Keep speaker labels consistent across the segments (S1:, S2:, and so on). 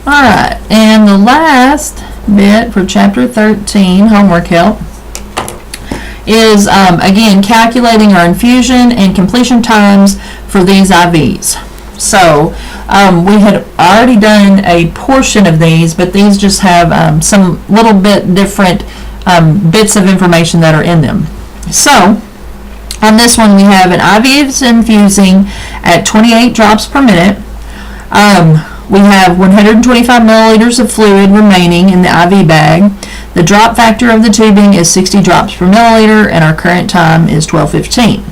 S1: Alright, and the last bit for Chapter 13, homework help, is, again, calculating our infusion and completion times for these IVs. So, we had already done a portion of these, but these just have some little bit different bits of information that are in them. So, on this one, we have an IV is infusing at 28 drops per minute. We have 125 milliliters of fluid remaining in the IV bag. The drop factor of the tubing is 60 drops per milliliter, and our current time is 12:15.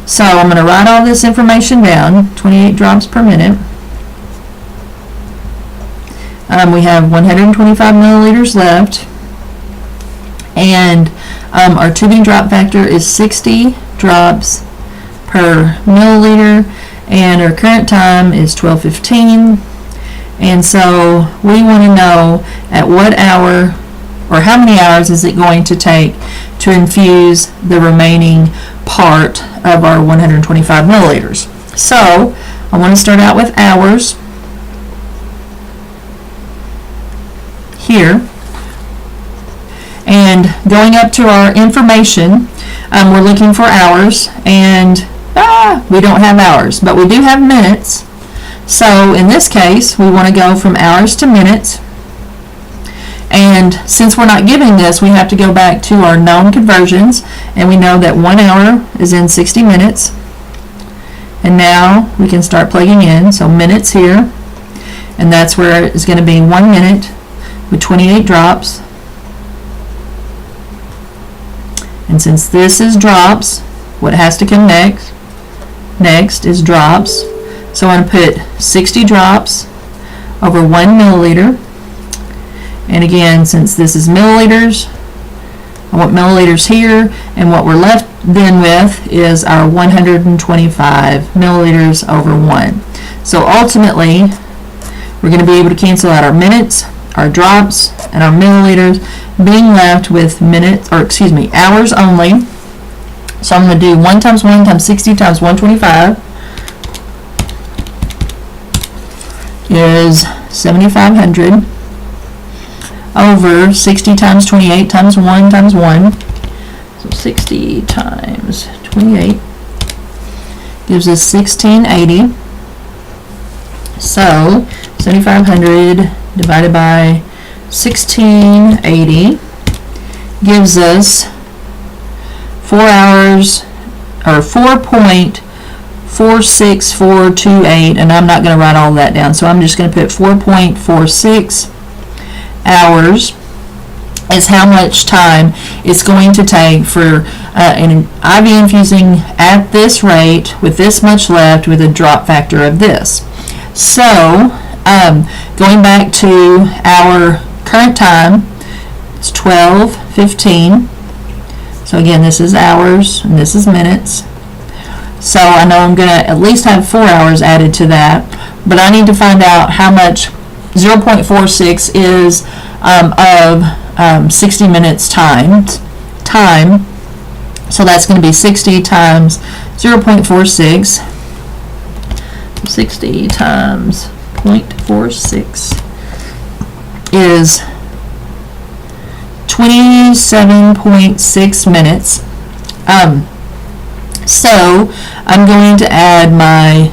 S1: So I'm going to write all this information down, 28 drops per minute. We have 125 milliliters left, and our tubing drop factor is 60 drops per milliliter, and our current time is 12:15. And so we want to know at what hour or how many hours is it going to take to infuse the remaining part of our 125 milliliters. So I want to start out with hours here, and going up to our information, we're looking for hours, and we don't have hours, but we do have minutes. So in this case, we want to go from hours to minutes. And since we're not giving this, we have to go back to our known conversions, and we know that 1 hour is in 60 minutes. And now we can start plugging in. So minutes here, and that's where it's going to be 1 minute with 28 drops. And since this is drops, what has to come next is drops. So I'm going to put 60 drops over 1 milliliter. And again, since this is milliliters, I want milliliters here, and what we're left then with is our 125 milliliters over 1. So ultimately, we're going to be able to cancel out our minutes, our drops, and our milliliters, being left with hours only. So I'm going to do 1 times 1 times 60 times 125 is 7,500 over 60 times 28 times 1 times 1. So 60 times 28 gives us 1680. So 7,500 divided by 1680 gives us 4 hours, or 4.46428, and I'm not going to write all that down, so I'm just going to put 4.46 hours is how much time it's going to take for an IV infusing at this rate with this much left with a drop factor of this. So going back to our current time, it's 12:15. So again, this is hours and this is minutes. So I know I'm going to at least have 4 hours added to that, but I need to find out how much 0.46 is of 60 minutes time. So that's going to be 60 times 0.46. 60 times 0.46 is 27.6 minutes. So I'm going to add my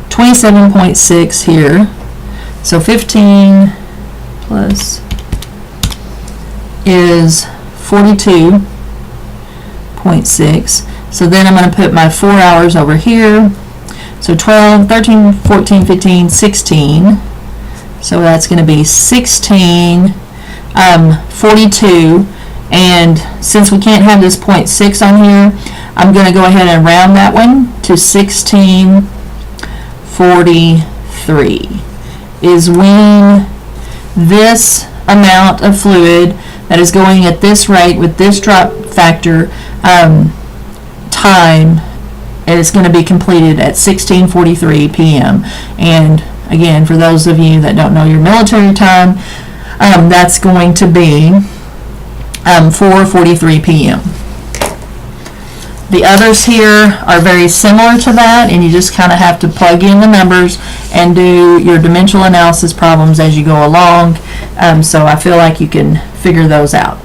S1: 27.6 here. So 15 plus is 42.6. So then I'm going to put my 4 hours over here. So 12, 13, 14, 15, 16. So that's going to be 1642. And since we can't have this 0.6 on here, I'm going to go ahead and round that one to 1643. Is when this amount of fluid that is going at this rate with this drop factor time is going to be completed at 16:43 p.m. And again, for those of you that don't know your military time, that's going to be 4:43 p.m. The others here are very similar to that, and you just kind of have to plug in the numbers and do your dimensional analysis problems as you go along. So I feel like you can figure those out.